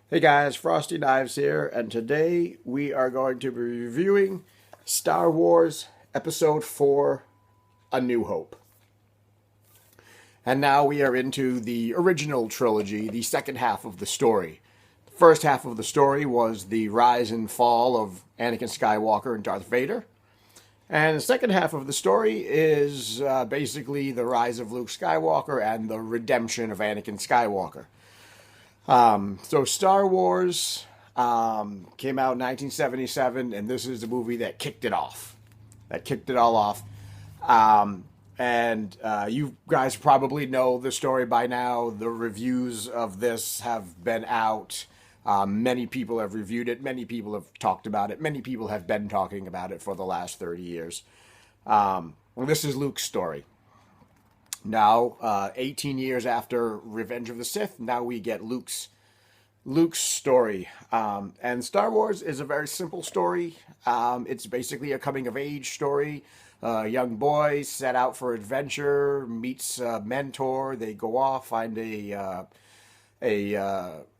Hey guys, Frosty Knives here, and today we are going to be reviewing Star Wars Episode 4 A New Hope. And now we are into the original trilogy, the second half of the story. The first half of the story was the rise and fall of Anakin Skywalker and Darth Vader. And the second half of the story is basically the rise of Luke Skywalker and the redemption of Anakin Skywalker. So Star Wars came out in 1977, and this is the movie that kicked it off. That kicked it all off. And you guys probably know the story by now. The reviews of this have been out. Many people have reviewed it. Many people have talked about it. Many people have been talking about it for the last 30 years. This is Luke's story. Now, 18 years after Revenge of the Sith, now we get Luke's story. And Star Wars is a very simple story. It's basically a coming of age story. A young boy set out for adventure, meets a mentor. They go off, find a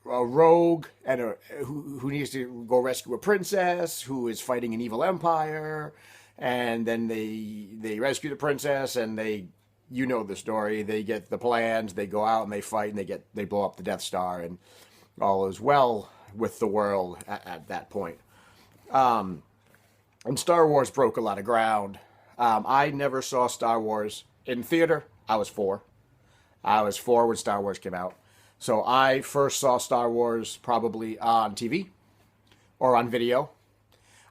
rogue and who needs to go rescue a princess who is fighting an evil empire. And then they rescue the princess, and you know the story. They get the plans. They go out and they fight, and they blow up the Death Star, and all is well with the world at that point. And Star Wars broke a lot of ground. I never saw Star Wars in theater. I was 4. I was 4 when Star Wars came out. So I first saw Star Wars probably on TV or on video.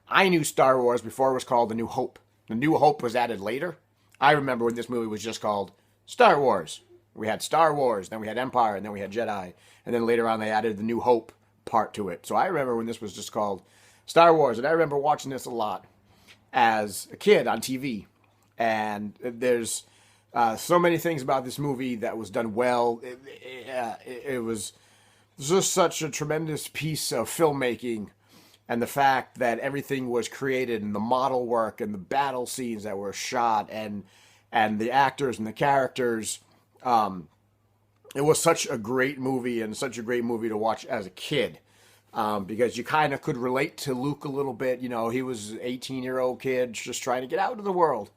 I knew Star Wars before it was called The New Hope. The New Hope was added later. I remember when this movie was just called Star Wars. We had Star Wars, then we had Empire, and then we had Jedi. And then later on they added the New Hope part to it. So I remember when this was just called Star Wars. And I remember watching this a lot as a kid on TV. And there's so many things about this movie that was done well. It was just such a tremendous piece of filmmaking. And the fact that everything was created, and the model work and the battle scenes that were shot, and the actors and the characters, it was such a great movie, and such a great movie to watch as a kid, because you kind of could relate to Luke a little bit. You know, he was an 18-year-old kid just trying to get out into the world.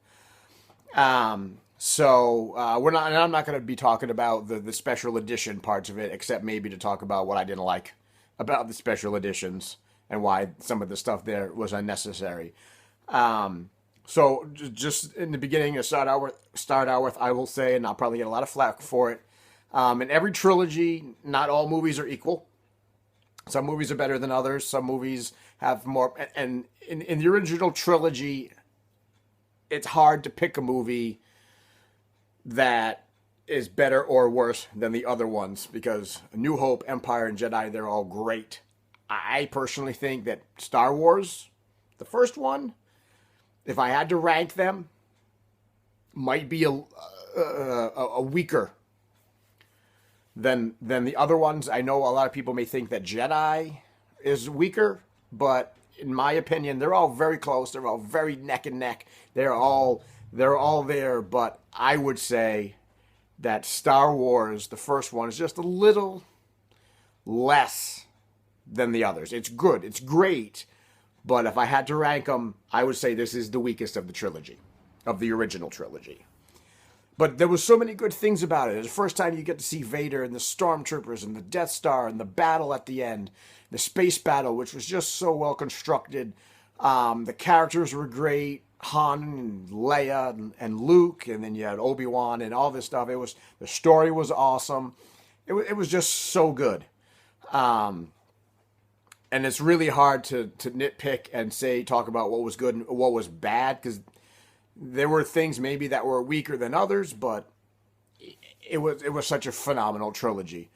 So we're not, and I'm not going to be talking about the special edition parts of it, except maybe to talk about what I didn't like about the special editions, and why some of the stuff there was unnecessary. So just in the beginning, to start out with, I will say, and I'll probably get a lot of flack for it. In every trilogy, not all movies are equal. Some movies are better than others. Some movies have more. And in the original trilogy, it's hard to pick a movie that is better or worse than the other ones, because New Hope, Empire, and Jedi, they're all great. I personally think that Star Wars, the first one, if I had to rank them, might be a weaker than the other ones. I know a lot of people may think that Jedi is weaker, but in my opinion, they're all very close. They're all very neck and neck. They're all there, but I would say that Star Wars, the first one, is just a little less than the others. It's good. It's great. But if I had to rank them, I would say this is the weakest of the trilogy, of the original trilogy. But there was so many good things about it. It's the first time you get to see Vader and the Stormtroopers and the Death Star and the battle at the end, the space battle, which was just so well constructed. The characters were great. Han and Leia and Luke, and then you had Obi-Wan and all this stuff. The story was awesome. It was just so good. And it's really hard to nitpick and talk about what was good and what was bad, because there were things maybe that were weaker than others, but it was such a phenomenal trilogy.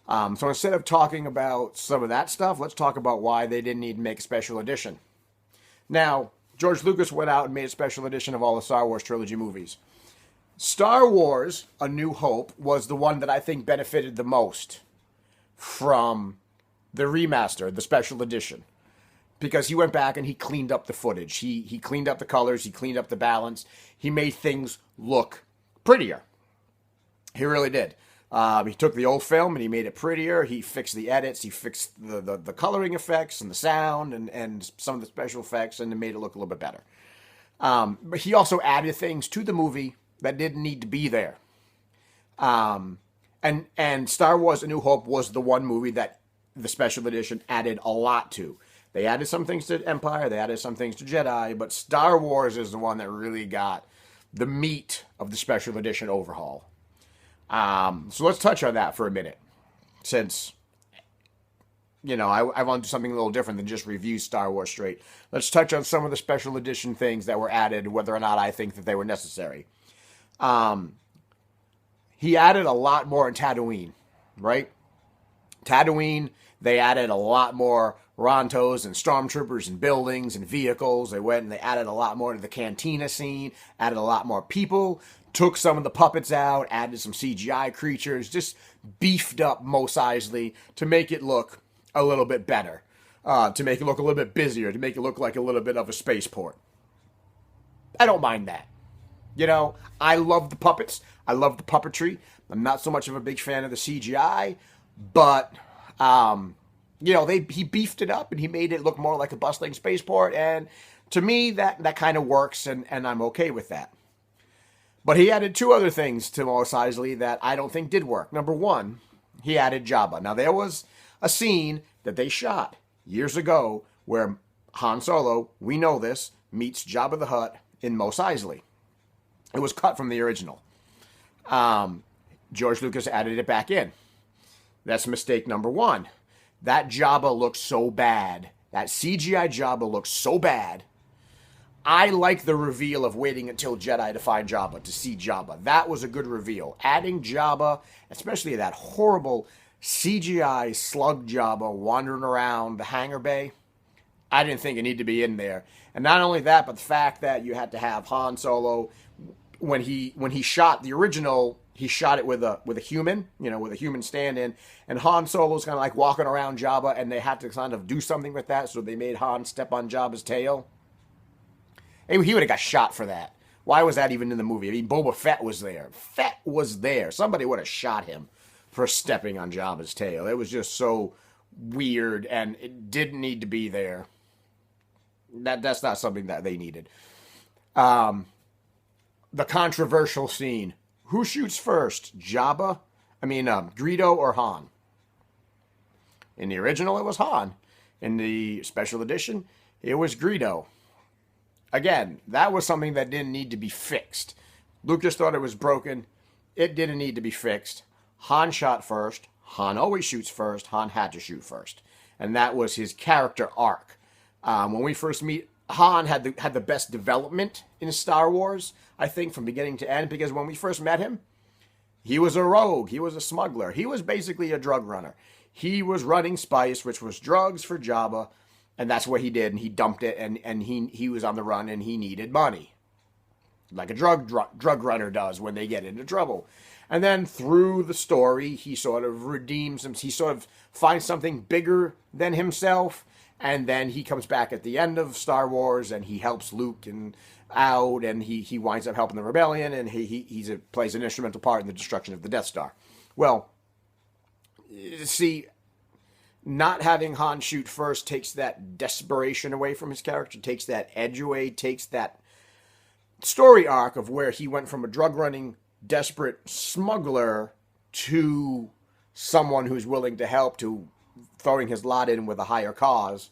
So instead of talking about some of that stuff, let's talk about why they didn't need to make a special edition. Now, George Lucas went out and made a special edition of all the Star Wars trilogy movies. Star Wars: A New Hope was the one that I think benefited the most from the remaster, the special edition, because he went back and he cleaned up the footage. He cleaned up the colors. He cleaned up the balance. He made things look prettier. He really did. He took the old film and he made it prettier. He fixed the edits. He fixed the coloring effects and the sound and some of the special effects and it made it look a little bit better. But he also added things to the movie that didn't need to be there. And Star Wars: A New Hope was the one movie that the special edition added a lot to. They added some things to Empire, they added some things to Jedi, but Star Wars is the one that really got the meat of the special edition overhaul. So let's touch on that for a minute, since, I want to do something a little different than just review Star Wars straight. Let's touch on some of the special edition things that were added, whether or not I think that they were necessary. He added a lot more in Tatooine, right? Tatooine, they added a lot more Rontos and stormtroopers and buildings and vehicles. They went and they added a lot more to the cantina scene, added a lot more people, took some of the puppets out, added some CGI creatures, just beefed up Mos Eisley to make it look a little bit better, to make it look a little bit busier, to make it look like a little bit of a spaceport. I don't mind that. I love the puppets. I love the puppetry. I'm not so much of a big fan of the CGI, but he beefed it up and he made it look more like a bustling spaceport. And to me, that kind of works, and I'm okay with that. But he added two other things to Mos Eisley that I don't think did work. Number one, he added Jabba. Now, there was a scene that they shot years ago where Han Solo, we know this, meets Jabba the Hutt in Mos Eisley. It was cut from the original. George Lucas added it back in. That's mistake number one. That Jabba looks so bad. That CGI Jabba looks so bad. I like the reveal of waiting until Jedi to find Jabba, to see Jabba. That was a good reveal. Adding Jabba, especially that horrible CGI slug Jabba wandering around the hangar bay, I didn't think it needed to be in there. And not only that, but the fact that you had to have Han Solo, when he shot the original, he shot it with a human, with a human stand-in, and Han Solo's kind of like walking around Jabba, and they had to kind of do something with that, so they made Han step on Jabba's tail. He would have got shot for that. Why was that even in the movie? I mean, Boba Fett was there. Fett was there. Somebody would have shot him for stepping on Jabba's tail. It was just so weird, and it didn't need to be there. That's not something that they needed. The controversial scene. Who shoots first, Greedo or Han? In the original, it was Han. In the special edition, it was Greedo. Again, that was something that didn't need to be fixed. Lucas thought it was broken. It didn't need to be fixed. Han shot first. Han always shoots first. Han had to shoot first. And that was his character arc. When we first meet, Han had the best development in Star Wars, I think, from beginning to end, because when we first met him, he was a rogue. He was a smuggler. He was basically a drug runner. He was running spice, which was drugs for Jabba, and that's what he did, and he dumped it, and he was on the run, and he needed money, like a drug runner does when they get into trouble. And then through the story, he sort of redeems him. He sort of finds something bigger than himself, and then he comes back at the end of Star Wars, and he helps Luke out, and he winds up helping the rebellion, and he plays an instrumental part in the destruction of the Death Star. Well, see, not having Han shoot first takes that desperation away from his character, takes that edge away, takes that story arc of where he went from a drug-running, desperate smuggler to someone who's willing to help, to throwing his lot in with a higher cause.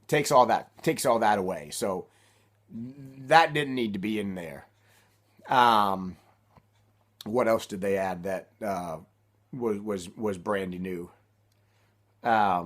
Takes all that away. So that didn't need to be in there. What else did they add that was brandy new? I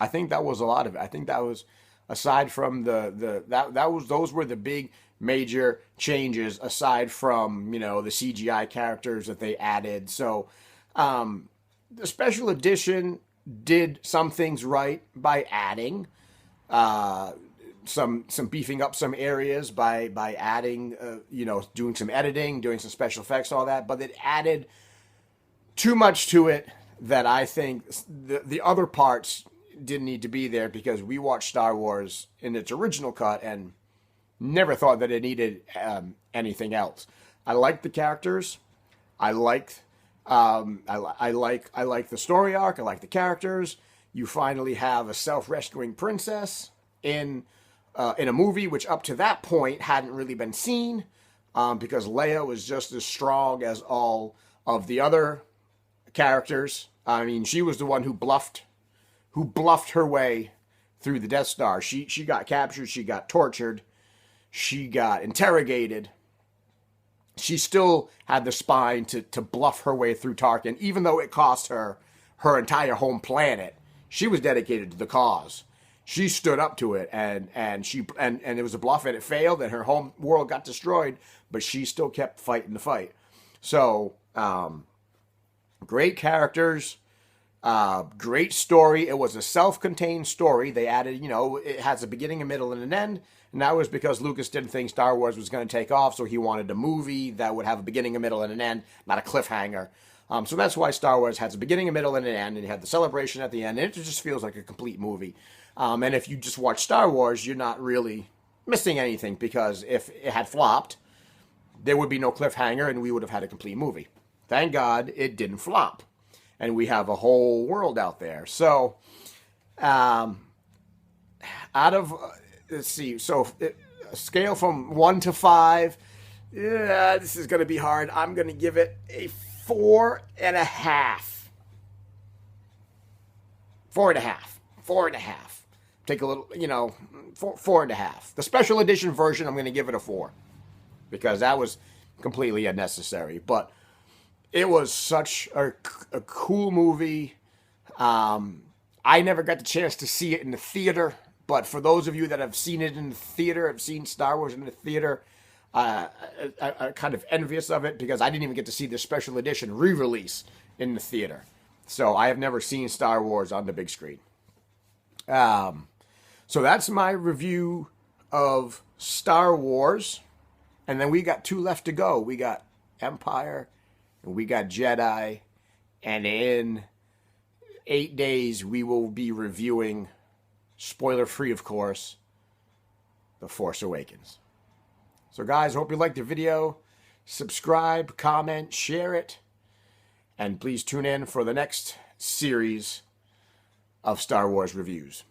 think that was a lot of it. I think that was, aside from those were the big major changes, aside from, the CGI characters that they added. So the special edition did some things right by adding some beefing up some areas by adding doing some editing, doing some special effects, all that, but it added too much to it that I think the other parts didn't need to be there, because we watched Star Wars in its original cut and never thought that it needed anything else. I liked the characters. I liked, I like the story arc. I like the characters. You finally have a self-rescuing princess in a movie which up to that point hadn't really been seen, because Leia was just as strong as all of the other characters. I mean, she was the one who bluffed her way through the Death Star. She got captured, she got tortured, she got interrogated. She still had the spine to bluff her way through Tarkin, even though it cost her her entire home planet. She was dedicated to the cause. She stood up to it, and it was a bluff, and it failed, and her home world got destroyed, but she still kept fighting the fight. So, great characters, great story. It was a self-contained story. They added, it has a beginning, a middle, and an end. And that was because Lucas didn't think Star Wars was going to take off, so he wanted a movie that would have a beginning, a middle, and an end, not a cliffhanger. So that's why Star Wars has a beginning, a middle, and an end, and you had the celebration at the end, and it just feels like a complete movie. And if you just watch Star Wars, you're not really missing anything, because if it had flopped, there would be no cliffhanger, and we would have had a complete movie. Thank God it didn't flop, and we have a whole world out there. So, out of... let's see. So, a scale from 1 to 5. Yeah, this is going to be hard. I'm going to give it a 4.5. 4.5. 4.5. Take a little, 4.5. The special edition version, I'm going to give it a 4, because that was completely unnecessary. But it was such a cool movie. I never got the chance to see it in the theater. But for those of you that have seen it in the theater, have seen Star Wars in the theater, I'm kind of envious of it, because I didn't even get to see the special edition re-release in the theater. So I have never seen Star Wars on the big screen. So that's my review of Star Wars. And then we got 2 left to go. We got Empire and we got Jedi. And in 8 days, we will be reviewing, spoiler-free, of course, The Force Awakens. So, guys, I hope you liked the video. Subscribe, comment, share it. And please tune in for the next series of Star Wars reviews.